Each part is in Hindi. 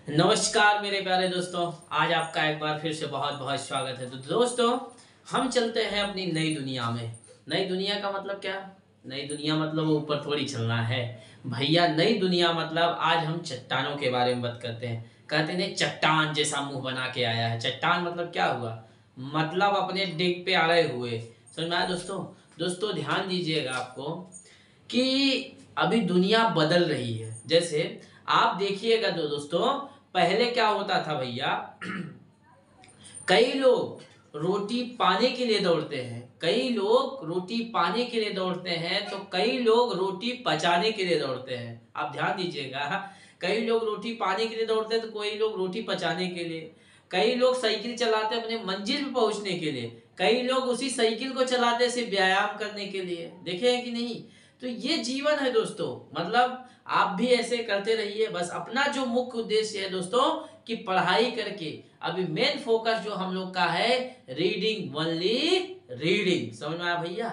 नमस्कार मेरे प्यारे दोस्तों। आज आपका एक बार फिर से बहुत बहुत स्वागत है। तो दोस्तों, हम चलते हैं अपनी नई दुनिया में। नई दुनिया का मतलब क्या? नई दुनिया मतलब ऊपर थोड़ी चलना है भैया। नई दुनिया मतलब आज हम चट्टानों के बारे में बात करते हैं। कहते हैं चट्टान जैसा मुंह बना के आया है। चट्टान मतलब क्या हुआ? मतलब अपने डिग पे अड़े हुए। समझ में आया दोस्तों? दोस्तों ध्यान दीजिएगा आपको कि अभी दुनिया बदल रही है। जैसे आप देखिएगा तो दोस्तों, पहले क्या होता था भैया, कई लोग रोटी पाने के लिए दौड़ते हैं, कई लोग रोटी पाने के लिए दौड़ते हैं, तो कई लोग रोटी पचाने के लिए दौड़ते हैं। आप ध्यान दीजिएगा, कई लोग रोटी पाने के लिए दौड़ते हैं तो कोई लोग रोटी पचाने के लिए। कई लोग साइकिल चलाते हैं अपने मंजिल पर पहुंचने के लिए, कई लोग उसी साइकिल को चलाते से व्यायाम करने के लिए। देखे हैं कि नहीं? तो ये जीवन है दोस्तों। मतलब आप भी ऐसे करते रहिए। बस अपना जो मुख्य उद्देश्य है दोस्तों कि पढ़ाई करके, अभी मेन फोकस जो हम लोग का है रीडिंग, ओनली रीडिंग। समझ में आया भैया?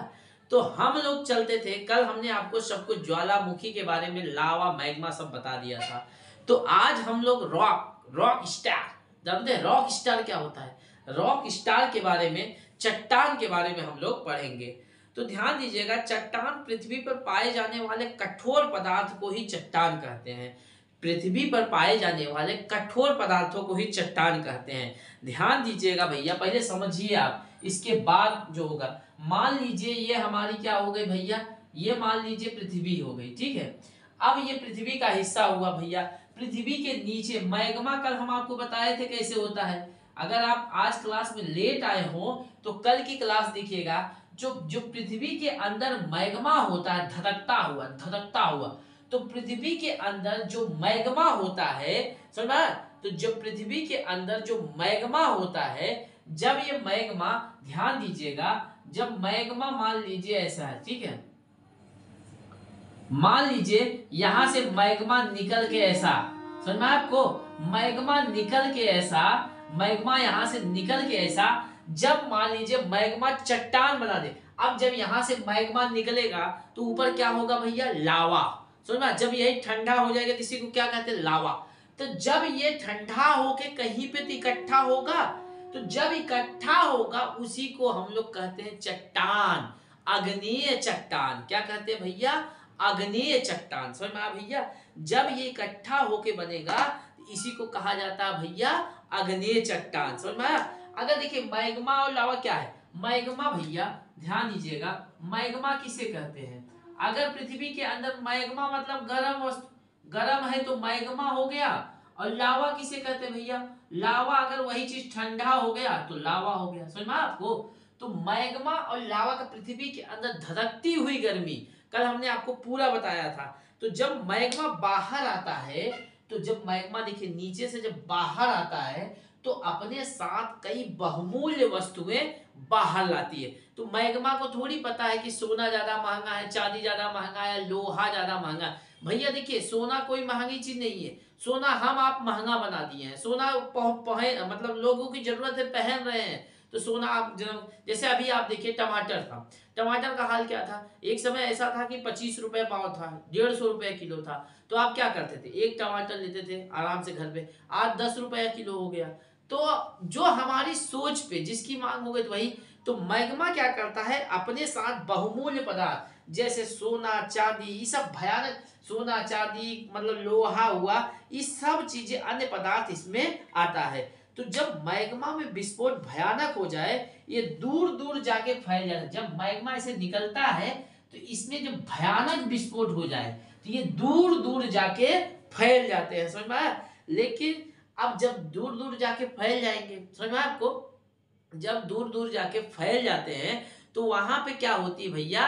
तो हम लोग चलते थे, कल हमने आपको सब कुछ ज्वालामुखी के बारे में, लावा मैग्मा सब बता दिया था। तो आज हम लोग रॉक स्टार, जानते हैं रॉक स्टार क्या होता है? रॉक स्टार के बारे में, चट्टान के बारे में हम लोग पढ़ेंगे। तो ध्यान दीजिएगा, चट्टान पृथ्वी पर पाए जाने वाले कठोर पदार्थ को ही चट्टान कहते हैं। पृथ्वी पर पाए जाने वाले कठोर पदार्थों को ही चट्टान कहते हैं। ध्यान दीजिएगा भैया, पहले समझिए आप, इसके बाद जो होगा। मान लीजिए ये हमारी क्या हो गई भैया, ये मान लीजिए पृथ्वी हो गई, ठीक है। अब ये पृथ्वी का हिस्सा हुआ भैया। पृथ्वी के नीचे मैग्मा, कल हम आपको बताए थे कैसे होता है। अगर आप आज क्लास में लेट आए हो तो कल की क्लास देखिएगा। जो जो पृथ्वी के अंदर मैग्मा होता है, धधकता हुआ, तो पृथ्वी के अंदर जो मैग्मा होता है, समझा? तो जब पृथ्वी के अंदर जो मैग्मा होता है, जब ये मैग्मा, ध्यान दीजिएगा, जब मैग्मा मान लीजिए ऐसा है, ठीक है, मान लीजिए यहां से मैग्मा निकल के ऐसा, समझ में आपको? मैग्मा निकल के ऐसा, मैग्मा यहां से निकल के ऐसा, जब मान लीजिए मैग्मा चट्टान बना दे। अब जब यहां से मैग्मा निकलेगा तो ऊपर क्या होगा भैया? लावा। समझ में? जब यही ठंडा हो जाएगा तो इसी को क्या कहते हैं? लावा। तो जब ये ठंडा होके कहीं पे तो इकट्ठा होगा, तो जब इकट्ठा होगा उसी को हम लोग कहते हैं चट्टान, अग्नेय चट्टान। क्या कहते हैं भैया? अग्नेय चट्टान। समझ में आया भैया? जब ये इकट्ठा होके बनेगा इसी को कहा जाता है भैया अग्नेय चट्टान। समझ में आया? अगर देखिए मैग्मा और लावा क्या है, मैग्मा भैया ध्यान दीजिएगा, मैग्मा किसे कहते हैं? अगर पृथ्वी के अंदर मैग्मा मतलब गर्म वस्तु, गर्म है तो मैग्मा हो गया। और लावा किसे कहते हैं भैया? लावा अगर वही चीज ठंडा हो गया तो लावा हो गया। समझ में आपको? तो मैग्मा और लावा का पृथ्वी के अंदर धधकती हुई गर्मी, कल हमने आपको पूरा बताया था। तो जब मैग्मा बाहर आता है, तो जब मैग्मा देखिए नीचे से जब बाहर आता है तो अपने साथ कई बहुमूल्य वस्तुएं बाहर लाती है। तो मैग्मा को थोड़ी पता है कि सोना ज्यादा महंगा है, चांदी ज्यादा महंगा है, लोहा ज्यादा महंगा है। भैया देखिए, सोना कोई महंगी चीज नहीं है। सोना हम आप महंगा बना दिए हैं। सोना मतलब लोगों की जरूरत है, पहन रहे हैं, तो सोना आप जैसे अभी आप देखिए टमाटर था, टमाटर का हाल क्या था? एक समय ऐसा था कि 25 रुपए पाव था, 150 रुपए किलो था। तो आप क्या करते थे? एक टमाटर लेते थे आराम से घर पे, आज 10 रुपया किलो हो गया। तो जो हमारी सोच पे जिसकी मांग हो गई तो वही। तो मैग्मा क्या करता है? अपने साथ बहुमूल्य पदार्थ जैसे सोना चांदी, ये सब भयानक, सोना चांदी मतलब लोहा हुआ, ये सब चीजें, अन्य पदार्थ इसमें आता है। तो जब मैग्मा में विस्फोट भयानक हो जाए, ये दूर दूर जाके फैल जाता है। जब मैग्मा ऐसे निकलता है तो इसमें जब भयानक विस्फोट हो जाए तो ये दूर दूर जाके फैल जाते हैं। समझ में आया? लेकिन अब जब दूर दूर जाके फैल जाएंगे, समझ में आपको? जब दूर दूर जाके फैल जाते हैं तो वहां पे क्या होती है भैया?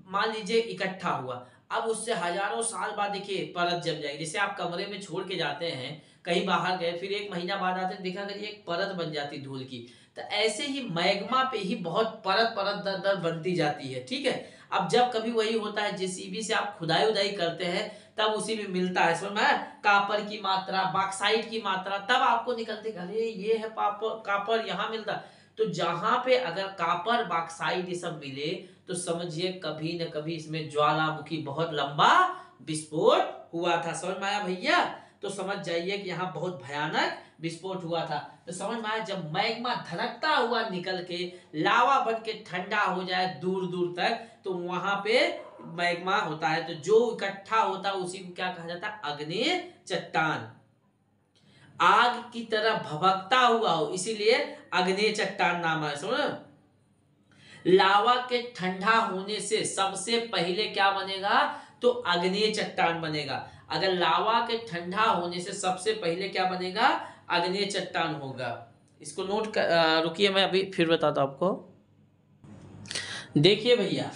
मान लीजिए इकट्ठा हुआ, अब उससे हजारों साल बाद देखिए परत जम जाएगी। जैसे आप कमरे में छोड़ के जाते हैं, कहीं बाहर गए, फिर एक महीना बाद आते देखा करिए एक परत बन जाती धूल की। तो ऐसे ही मैग्मा पे ही बहुत परत परत दर दर बनती जाती है, ठीक है। अब जब कभी वही होता है, जेसीबी से आप खुदाई उदाई करते हैं तब उसी में मिलता है, समझ में? कापर की मात्रा, बॉक्साइट की मात्रा, तब आपको निकलते, अरे ये है कापर यहाँ मिलता। तो जहां पे अगर कापर बॉक्साइट ये सब मिले तो समझिए कभी न कभी इसमें ज्वालामुखी बहुत लंबा विस्फोट हुआ था। समझ में आया भैया? तो समझ जाइए कि यहाँ बहुत भयानक विस्फोट हुआ था। तो समझ में आया, जब मैग्मा धड़कता हुआ निकल के लावा बन के ठंडा हो जाए दूर दूर तक, तो वहां पे मैग्मा होता है। तो जो इकट्ठा होता है उसी को क्या कहा जाता है? आग्नेय चट्टान। आग की तरह भभकता हुआ हो, इसीलिए आग्नेय चट्टान नाम है। समझ, लावा के ठंडा होने से सबसे पहले क्या बनेगा? तो आग्नेय चट्टान बनेगा। अगर लावा के ठंडा होने से सबसे पहले क्या बनेगा? आग्नेय चट्टान होगा। इसको नोट कर, रुकिए मैं अभी फिर बताता हूं आपको। देखिए भैया,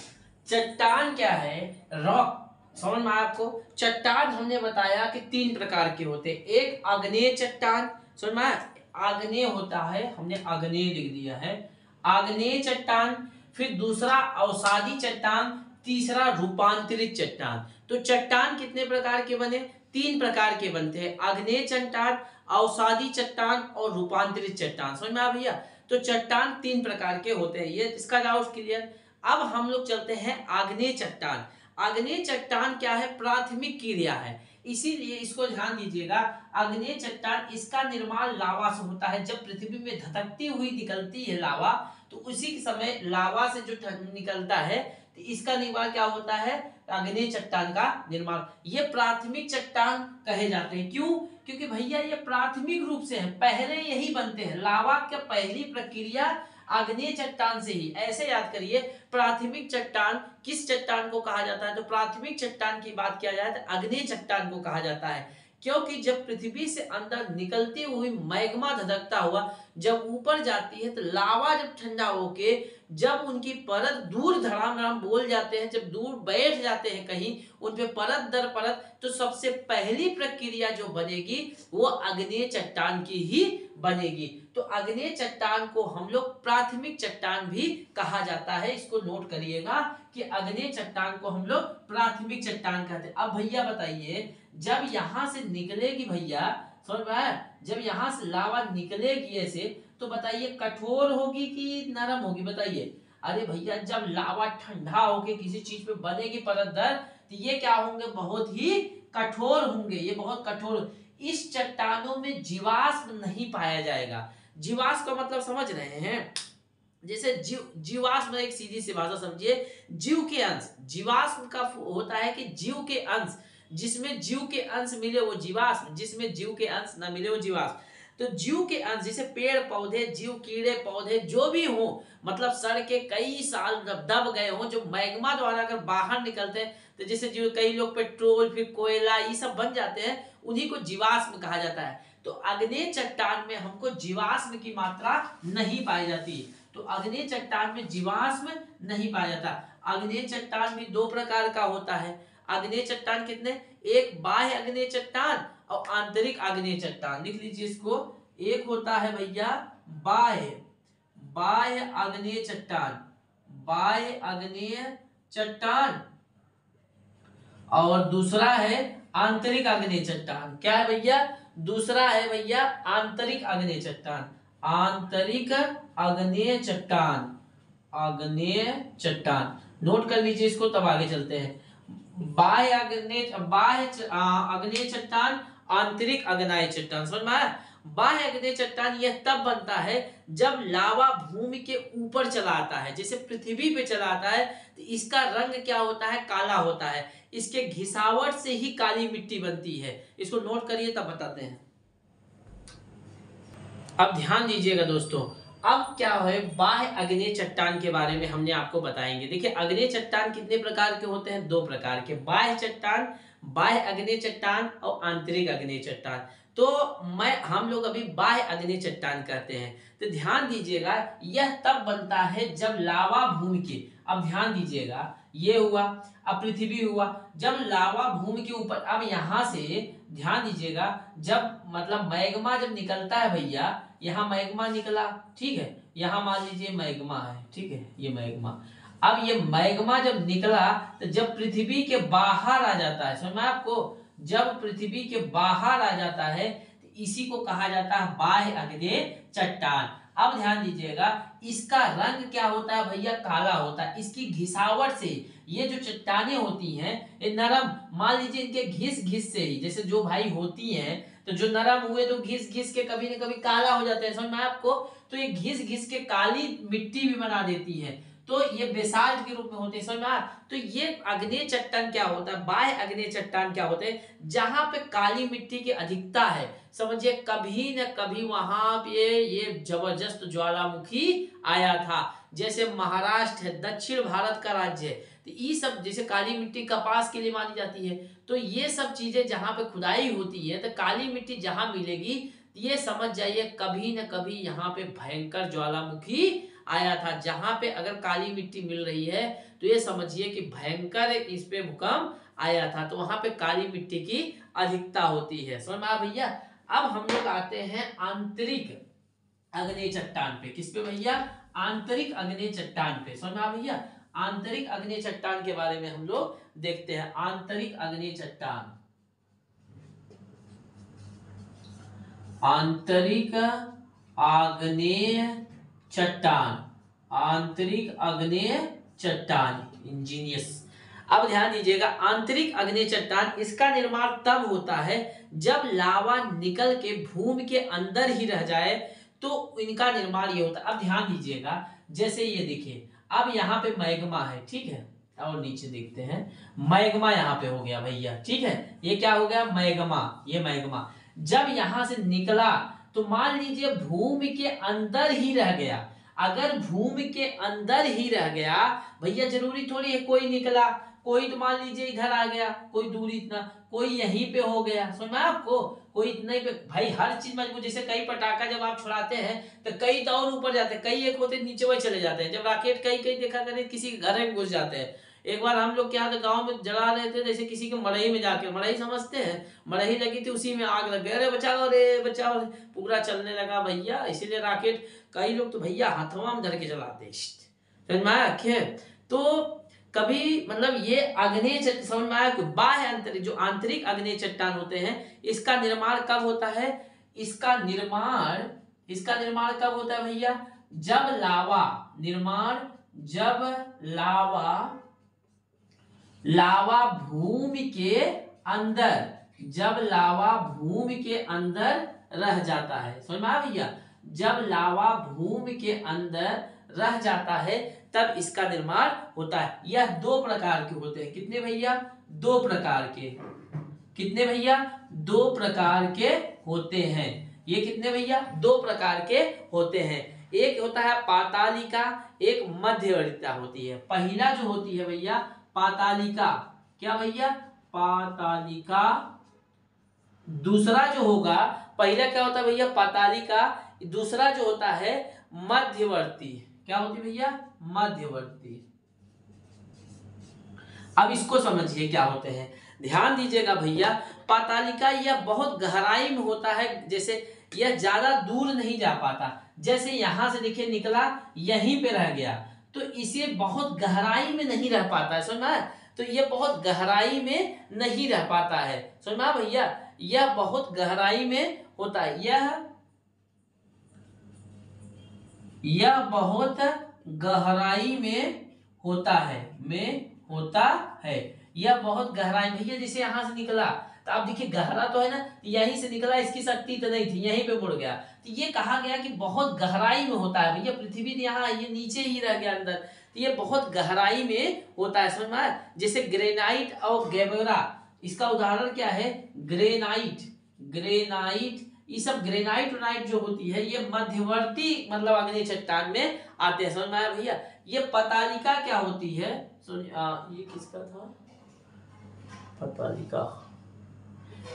चट्टान क्या है? रॉक। समझ में आया आपको? चट्टान हमने बताया कि 3 प्रकार के होते हैं। एक आग्नेय चट्टान, समझ में आया? आग्नेय होता है, हमने आग्नेय लिख दिया है, आग्नेय चट्टान। फिर दूसरा अवसादी चट्टान, तीसरा रूपांतरित चट्टान। तो चट्टान कितने प्रकार के बने? 3 प्रकार के बनते हैं, आग्नेय चट्टान, अवसादी चट्टान और रूपांतरित चट्टान। समझ में आया भैया? तो चट्टान 3 प्रकार के होते हैं, ये इसका डाउट क्लियर। अब हम लोग चलते हैं आग्नेय चट्टान। आग्नेय चट्टान क्या है? प्राथमिक क्रिया है, इसीलिए इसको ध्यान दीजिएगा। आग्नेय चट्टान, इसका निर्माण लावा से होता है। जब पृथ्वी में धधकती हुई निकलती है लावा, तो उसी समय लावा से जो निकलता है, तो इसका निर्माण क्या होता है? आग्नेय चट्टान का निर्माण। ये प्राथमिक चट्टान कहे जाते हैं। क्यों? क्योंकि भैया ये प्राथमिक रूप से है, पहले यही बनते हैं। लावा का पहली प्रक्रिया आग्नेय चट्टान से ही। ऐसे याद करिए, प्राथमिक चट्टान किस चट्टान को कहा जाता है? तो प्राथमिक चट्टान की बात किया जाए तो आग्नेय चट्टान को कहा जाता है। क्योंकि जब पृथ्वी से अंदर निकलती हुई मैग्मा धधकता हुआ जब ऊपर जाती है, तो लावा जब ठंडा होके जब उनकी परत दूर धड़ाम धड़ाम बोल जाते हैं, जब दूर बैठ जाते हैं कहीं, उन पे परत दर परत, तो सबसे पहली प्रक्रिया जो बनेगी वो आग्नेय चट्टान की ही बनेगी। तो आग्नेय चट्टान को हम लोग प्राथमिक चट्टान भी कहा जाता है। इसको नोट करिएगा कि आग्नेय चट्टान को हम लोग प्राथमिक चट्टान कहते हैं। अब भैया बताइए, जब यहां से निकलेगी भैया, समझ में आया? जब यहां से लावा निकलेगी ऐसे, तो बताइए कठोर होगी कि नरम होगी? बताइए। अरे भैया, जब लावा ठंडा होके किसी चीज पे बनेगी परत दर, तो ये क्या होंगे? बहुत ही कठोर होंगे। ये बहुत कठोर। इस चट्टानों में जीवाश्म नहीं पाया जाएगा। जीवाश्म का मतलब समझ रहे हैं? जैसे जीवाश्म, एक सीधी सी भाषा समझिए, जीव के अंश। जीवाश्म का होता है कि जीव के अंश, जिसमें जीव के अंश मिले वो जीवाश्म, जिसमें जीव के अंश न मिले वो जीवाश्म। तो जीव के अंश, जैसे पेड़ पौधे, जीव, कीड़े पौधे जो भी हो, मतलब सड़ के कई साल दब गए हो, जो मैग्मा द्वारा अगर बाहर निकलते हैं, तो जैसे जो कई लोग पेट्रोल, फिर कोयला, ये सब बन जाते हैं, उन्हीं को जीवाश्म कहा जाता है। तो आग्नेय चट्टान में हमको जीवाश्म की मात्रा नहीं पाई जाती। तो आग्नेय चट्टान में जीवाश्म नहीं पाया जाता। आग्नेय चट्टान भी 2 प्रकार का होता है। आग्नेय चट्टान कितने? एक बाह्य आग्नेय चट्टान और आंतरिक आग्नेय चट्टान। लिख लीजिए इसको। एक होता है भैया बाह्य आग्नेय चट्टान, बाह्य आग्नेय चट्टान, और दूसरा है आंतरिक आग्नेय चट्टान। क्या है भैया? दूसरा है भैया आंतरिक आग्नेय चट्टान। आंतरिक आग्नेय चट्टान, आग्नेय चट्टान नोट कर लीजिए इसको, तब आगे चलते हैं। बाह्य आग्नेय चट्टान, आंतरिक आग्नेय चट्टान। समझ में आया? बाह्य आग्नेय चट्टान यह तब बनता है जब लावा भूमि के ऊपर चला आता है, जैसे पृथ्वी पे चला आता है, तो इसका रंग क्या होता है? काला होता है। इसके घिसावट से ही काली मिट्टी बनती है। इसको नोट करिए, तब बताते हैं। अब ध्यान दीजिएगा दोस्तों, अब क्या है, बाह्य आग्नेय चट्टान के बारे में हमने आपको बताएंगे। देखिए, आग्नेय चट्टान कितने प्रकार के होते हैं? 2 प्रकार के, बाह्य चट्टान, बाह्य आग्नेय चट्टान और आंतरिक आग्नेय चट्टान। तो हम लोग अभी बाह्य आग्नेय चट्टान कहते हैं। तो ध्यान दीजिएगा, यह तब बनता है जब लावा भूमि के, अब ध्यान दीजिएगा, ये हुआ, अब पृथ्वी हुआ, जब लावा भूमि के ऊपर, अब यहां से ध्यान दीजिएगा, जब मतलब मैग्मा जब निकलता है भैया, यहाँ मैग्मा निकला, ठीक है, यहाँ मान लीजिए मैग्मा है, ठीक है, ये मैग्मा। अब ये मैग्मा जब निकला, तो जब पृथ्वी के बाहर आ जाता है, समझ में आपको? जब पृथ्वी के बाहर आ जाता है, तो इसी को कहा जाता है बाह्य आग्नेय चट्टान। अब ध्यान दीजिएगा, इसका रंग क्या होता है भैया? काला होता है। इसकी घिसावट से, ये जो चट्टाने होती हैं ये नरम, मान लीजिए इनके घिस घिस से ही, जैसे जो भाई होती हैं तो जो नरम हुए तो घिस घिस के कभी न कभी काला हो जाता है, समझ में आपको, तो ये घिस घिस के काली मिट्टी भी बना देती है, तो ये बेसाल्ट के रूप में होते हैं, समझ में आया। तो ये आग्नेय चट्टान क्या होता है, बाह्य आग्नेय चट्टान क्या होते हैं, जहां पे काली मिट्टी की अधिकता है, समझिए कभी न कभी वहां पे ये जबरदस्त ज्वालामुखी आया था। जैसे महाराष्ट्र है, दक्षिण भारत का राज्य है, तो ये सब जैसे काली मिट्टी कपास के लिए मानी जाती है, तो ये सब चीजें जहां पे खुदाई होती है तो काली मिट्टी जहां मिलेगी, ये समझ जाइए कभी न कभी यहाँ पे भयंकर ज्वालामुखी आया था। जहां पे अगर काली मिट्टी मिल रही है तो ये समझिए कि भयंकर इस पे भूकंप आया था, तो वहां पे काली मिट्टी की अधिकता होती है, समझ में आया भैया। अब हम लोग आते हैं आंतरिक आग्नेय चट्टान पे, किस पे भैया, आंतरिक आग्नेय चट्टान पे, समझ में आया भैया। आंतरिक आग्नेय चट्टान के बारे में हम लोग देखते हैं। आंतरिक आग्नेय चट्टान, आंतरिक आग्नेय चट्टान, आंतरिक आग्नेय चट्टान, इंजीनियस। अब ध्यान दीजिएगा, आंतरिक आग्नेय चट्टान, इसका निर्माण तब होता है जब लावा निकल के भूमि के अंदर ही रह जाए, तो इनका निर्माण ये होता है। अब ध्यान दीजिएगा, जैसे ये देखिए, अब यहाँ पे मैग्मा है, ठीक है, और नीचे देखते हैं, मैग्मा यहाँ पे हो गया भैया, ठीक है, ये क्या हो गया, मैग्मा, ये मैग्मा जब यहां से निकला तो मान लीजिए भूमि के अंदर ही रह गया। अगर भूमि के अंदर ही रह गया भैया, जरूरी थोड़ी है कोई निकला, कोई तो मान लीजिए इधर आ गया, कोई दूरी इतना, कोई यहीं पे हो गया, समझ में आपको, कोई इतना ही पे, भाई हर चीज मजबूत, जैसे कई पटाखा जब आप छुड़ाते हैं तो कई तो और ऊपर जाते हैं, कई एक होते नीचे वही चले जाते हैं, जब रॉकेट कई कई देखा करें किसी घर में घुस जाते हैं। एक बार हम लोग क्या था, गांव में जला रहे थे, जैसे किसी के मड़ई में जाके, मड़ई समझते हैं, मड़ई लगी थी, उसी में आग लग गई, अरे बचाओ रे बचाओ, पूरा चलने लगा भैया। इसीलिए रॉकेट कई लोग तो भैया हाथवा में धर के जलाते हैं, समझ में आया। तो कभी मतलब ये आग्नेय चट्टान, समझ में आया, बाह्य आंतरिक, जो आंतरिक आग्नेय चट्टान होते हैं, इसका निर्माण कब होता है, इसका निर्माण कब होता है भैया, जब लावा निर्माण, जब लावा भूमि के अंदर, जब लावा भूमि के अंदर रह जाता है, समझ में आया भैया, जब लावा भूमि के अंदर रह जाता है तब इसका निर्माण होता है। यह दो प्रकार के होते हैं, कितने भैया, दो प्रकार के, कितने भैया, दो प्रकार के होते हैं। ये कितने भैया, दो प्रकार के होते हैं। एक होता है पातालिका, एक मध्यवर्तिता होती है। पहला जो होती है भैया पातालिका, क्या भैया, पातालिका। दूसरा जो होगा, पहला क्या होता है भैया पातालिका, दूसरा जो होता है मध्यवर्ती, क्या होती है भैया, मध्यवर्ती। अब इसको समझिए क्या होते हैं, ध्यान दीजिएगा भैया। पातालिका यह बहुत गहराई में होता है, जैसे यह ज्यादा दूर नहीं जा पाता, जैसे यहां से देखिए निकला यहीं पे रह गया, तो इसे बहुत गहराई में नहीं रह पाता है, समझ में, तो यह बहुत गहराई में नहीं रह पाता है, समझ में भैया, यह बहुत गहराई में होता है, यह बहुत गहराई में होता है, यह बहुत गहराई, भैया जैसे यहां से निकला तो आप देखिए गहरा तो है ना, यहीं से निकला, इसकी शक्ति तो नहीं थी, यहीं पे मुड़ गया, तो ये कहा गया कि बहुत गहराई में होता है भैया। पृथ्वी यहाँ ये नीचे ही रह गया अंदर, तो ये बहुत गहराई में होता है, समझ में आया। जैसे ग्रेनाइट और गैबोरा, इसका उदाहरण क्या है, ग्रेनाइट, ये सब ग्रेनाइट जो होती है ये मध्यवर्ती मतलब आग्नेय चट्टान में आते हैं, समझ में आया भैया। ये पतालिका क्या होती है, ये किसका था, पतालिका,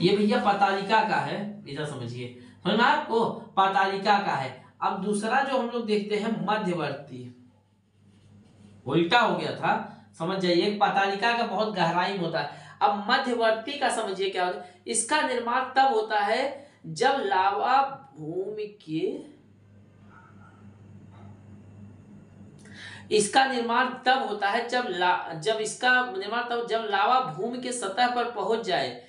ये भैया पतालिका का है, इधर समझिए, समझ में आपको, पतालिका का है। अब दूसरा जो हम लोग देखते हैं मध्यवर्ती, उल्टा हो गया था, समझ जाइए, पतालिका का बहुत गहराई में होता है। अब मध्यवर्ती का समझिए क्या होता है, इसका निर्माण तब होता है जब लावा भूमि के, इसका निर्माण तब होता है जब लावा भूमि के सतह पर पहुंच जाए।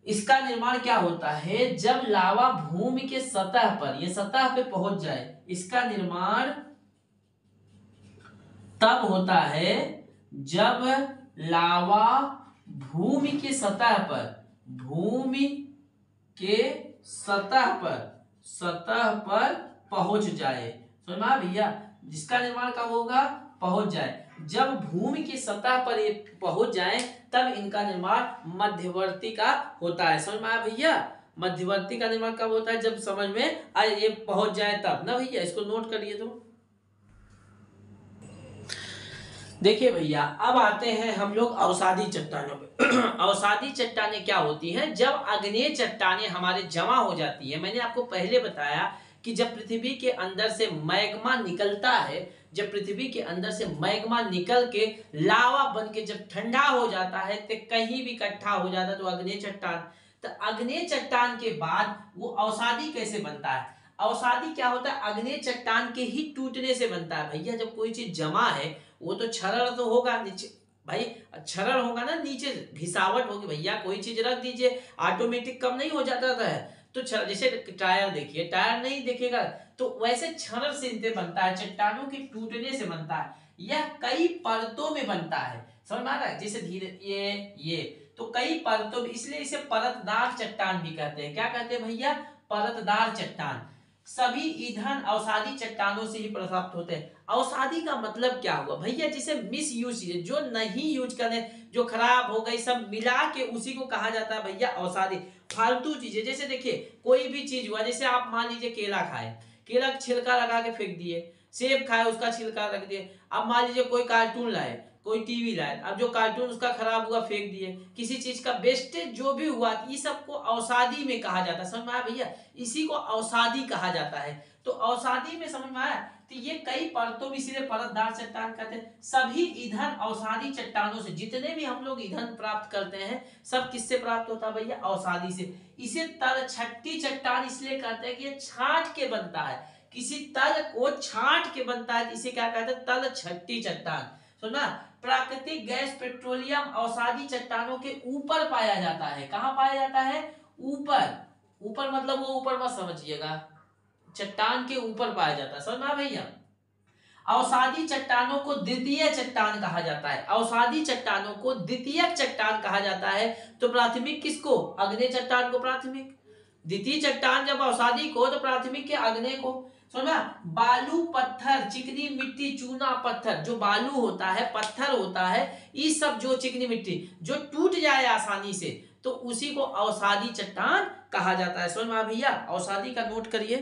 इसका निर्माण क्या होता है, जब लावा भूमि के सतह पर, ये सतह पे पहुंच जाए, इसका निर्माण तब होता है जब लावा भूमि के सतह पर, भूमि के सतह पर पहुंच जाए। समझ में आया भैया, जिसका निर्माण कब होगा, पहुंच जाए। जब भूमि की सतह पर ये पहुंच जाए तब इनका निर्माण मध्यवर्ती का होता है। समझ में आया भैया, मध्यवर्ती का निर्माण कब होता है, जब समझ में आए ये पहुंच जाए तब ना भैया, इसको नोट करिए। तो देखिए भैया, अब आते हैं हम लोग अवसादी चट्टानों पे। अवसादी चट्टानें क्या होती हैं, जब आग्नेय चट्टानें हमारे जमा हो जाती है। मैंने आपको पहले बताया कि जब पृथ्वी के अंदर से मैग्मा निकलता है, जब पृथ्वी के अंदर से मैग्मा निकल के लावा बन के जब ठंडा हो जाता है तो कहीं भी इकट्ठा हो जाता है तो आग्नेय चट्टान। तो आग्नेय चट्टान के बाद वो अवसादी कैसे बनता है, अवसादी क्या होता है, आग्नेय चट्टान के ही टूटने से बनता है। भैया जब कोई चीज जमा है वो तो क्षरण तो होगा नीचे, भाई क्षरण होगा ना, नीचे घिसावट होगी। भैया कोई चीज रख दीजिए ऑटोमेटिक कम नहीं हो जाता है। तो जैसे टायर देखिए, टायर नहीं दिखेगा, तो वैसे क्षरण से इनसे बनता है, चट्टानों के टूटने से बनता है। यह कई परतों में बनता है। समझ में आ रहा है, जैसे धीरे ये तो कई परतों में, इसलिए इसे परतदार चट्टान भी कहते हैं। क्या कहते हैं भैया, परतदार चट्टान। सभी ईंधन अवसादी चट्टानों से ही प्राप्त होते हैं। अवसादी का मतलब क्या हुआ भैया, जिसे मिस यूज, जो नहीं यूज करने, जो खराब हो गई, सब मिला के उसी को कहा जाता है भैया अवसादी। फालतू चीजें, जैसे देखिए कोई भी चीज हुआ, जैसे आप मान लीजिए केला खाए, केला का छिलका लगा के फेंक दिए, सेब खाए उसका छिलका रख दिए। अब मान लीजिए कोई कार्टून लाए, कोई टीवी लाए, अब जो कार्टून उसका खराब हुआ फेंक दिए, किसी चीज का वेस्टेज जो भी हुआ, ये सबको अवसादी में कहा जाता है। समझ में आया भैया, इसी को अवसादी कहा जाता है। तो अवसादी में समझ में आया, तो ये कई परतों में, इसीलिए परतदार चट्टान कहते हैं। सभी ईंधन अवसादी चट्टानों से, जितने भी हम लोग ईंधन प्राप्त करते हैं सब किससे प्राप्त होता है भैया, अवसादी से। इसे तलछट्टी चट्टान इसलिए कहते हैं कि ये छांट के बनता है, किसी तल को छांट के बनता है, इसे क्या कहते हैं, तलछट्टी चट्टान। सुना, प्राकृतिक गैस पेट्रोलियम अवसादी चट्टानों के ऊपर पाया जाता है। कहाँ पाया जाता है, ऊपर। ऊपर मतलब वो ऊपर मत समझिएगा, चट्टान के ऊपर पाया जाता है। समझ में भैया, अवसादी चट्टानों को द्वितीय चट्टान कहा जाता है। अवसादी चट्टानों को द्वितीय चट्टान कहा जाता है। तो प्राथमिक किसको, आग्नेय चट्टान को प्राथमिक, द्वितीय चट्टान जब अवसादी को, तो प्राथमिक के आग्नेय को। समझा, बालू पत्थर, चिकनी मिट्टी, चूना पत्थर, जो बालू होता है, पत्थर होता है, ये सब जो चिकनी मिट्टी जो टूट जाए आसानी से, तो उसी को अवसादी चट्टान कहा जाता है। समझ में भैया, अवसादी का नोट करिए।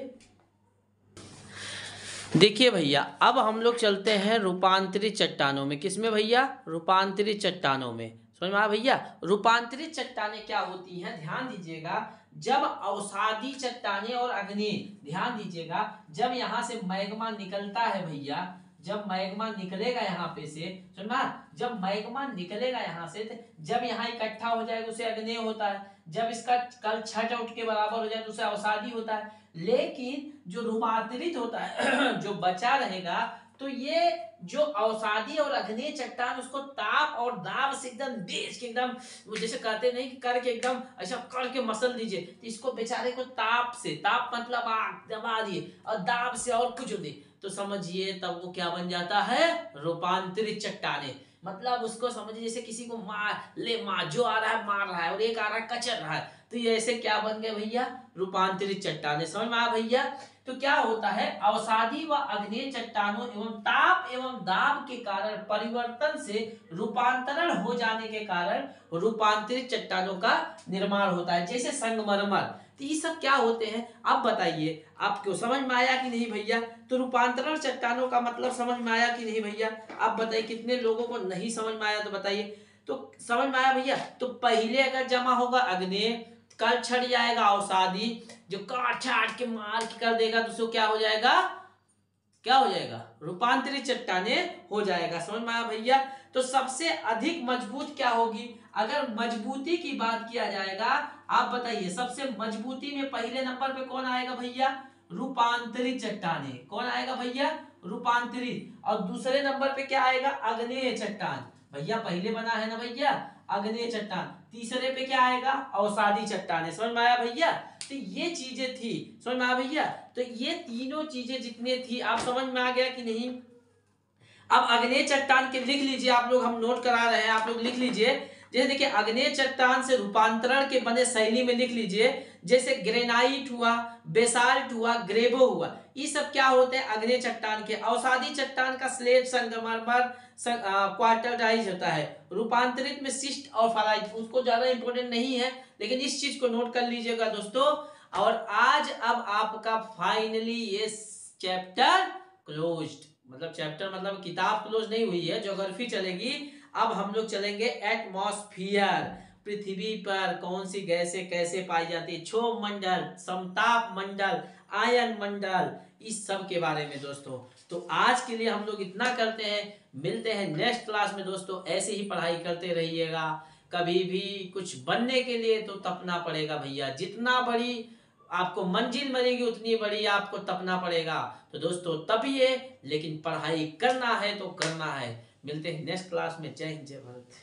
देखिए भैया, अब हम लोग चलते हैं रूपांतरित चट्टानों में। किसमें भैया, रूपांतरित चट्टानों में। समझ में आया भैया, रूपांतरित चट्टानें क्या होती हैं, ध्यान दीजिएगा। जब अवसादी चट्टानें और अग्नि, ध्यान दीजिएगा, जब यहाँ से मैग्मा निकलता है भैया, जब मैग्मा निकलेगा यहाँ पे से, सुनना, जब मैग्मा निकलेगा यहाँ से, जब यहाँ इकट्ठा हो जाएगा उसे अग्नेय होता है। जब इसका कल छठ उठ के बराबर हो जाए तो उसे अवसादी होता है। लेकिन जो रूपांतरित होता है जो बचा रहेगा, तो ये जो अवसादी और अग्नेय चट्टान, उसको ताप और दाब से एकदम बेच के, एकदम वो जैसे कहते नहीं कि करके एकदम ऐसा करके मसल दीजिए, तो इसको बेचारे को ताप से, ताप मतलब आग दबा दिए, और दाब से और कुछ दे, तो समझिए तब वो क्या बन जाता है, रूपांतरित चट्टाने। मतलब उसको समझिए जैसे किसी को मार जो आ रहा है मार रहा है, और एक आ रहा है कचर रहा है, तो ये ऐसे क्या बन गए भैया, रूपांतरित चट्टाने। समझ में आया भैया। तो क्या होता है, अवसादी व अग्नेय चट्टानों एवं ताप एवं दाब के कारण परिवर्तन से रूपांतरण हो जाने के कारण रूपांतरित चट्टानों का निर्माण होता है। जैसे संगमरमर, तो ये सब क्या होते हैं, आप बताइए, आपको समझ में आया कि नहीं भैया। तो रूपांतरण चट्टानों का मतलब समझ में आया कि नहीं भैया, आप बताइए, कितने लोगों को नहीं समझ में आया तो बताइए। तो समझ में आया भैया। तो पहले अगर जमा होगा अग्नेय, कल छट जाएगा अवसादी, जो काट छाट के मार के कर देगा तो उसको क्या हो जाएगा, क्या हो जाएगा, रूपांतरित चट्टाने हो जाएगा। समझ में आया भैया। तो सबसे अधिक मजबूत क्या होगी, अगर मजबूती की बात किया जाएगा, आप बताइए सबसे मजबूती में पहले नंबर पे कौन आएगा भैया, रूपांतरित चट्टाने। कौन आएगा भैया, रूपांतरित। और दूसरे नंबर पे क्या आएगा, अग्नेय चट्टान। भैया पहले बना है ना भैया, अग्नेय चट्टान। तीसरे पे क्या आएगा, अवसादी चट्टाने। समझ में आया भैया। तो ये चीजें थी, समझ में आया भैया। तो ये तीनों चीजें जितने थी, आप समझ में आ गया कि नहीं। अब अग्नेय चट्टान के लिख लीजिए आप लोग, हम नोट करा रहे हैं, आप लोग लिख लीजिए। जैसे देखिए अग्नेय चट्टान से रूपांतरण के बने शैली में लिख लीजिए, जैसे ग्रेनाइट हुआ, बेसाल्ट हुआ, ग्रेवो हुआ, ये सब क्या होते हैं अग्नेय चट्टान के। अवसादी चट्टान का स्लेट, संगमरमर, क्वार्टराइज होता है। रूपांतरित में सिस्ट और फलाइट, उसको ज्यादा इंपॉर्टेंट नहीं है, लेकिन इस चीज को नोट कर लीजिएगा दोस्तों। और आज अब आपका फाइनली ये चैप्टर क्लोज्ड, मतलब चैप्टर मतलब किताब क्लोज नहीं हुई है, ज्योग्राफी चलेगी। अब हम लोग चलेंगे एटमॉस्फियर, पृथ्वी पर कौन सी गैसें कैसे पाई जाती है, क्षोभ मंडल, समताप मंडल, आयन मंडल, इस सब के बारे में दोस्तों। तो आज के लिए हम लोग इतना करते हैं, मिलते हैं नेक्स्ट क्लास में दोस्तों। ऐसे ही पढ़ाई करते रहिएगा, कभी भी कुछ बनने के लिए तो तपना पड़ेगा भैया, जितना बड़ी आपको मंजिल मिलेगी उतनी बड़ी आपको तपना पड़ेगा। तो दोस्तों तपिए, लेकिन पढ़ाई करना है तो करना है। मिलते हैं नेक्स्ट क्लास में। जय हिंद, जय भारत।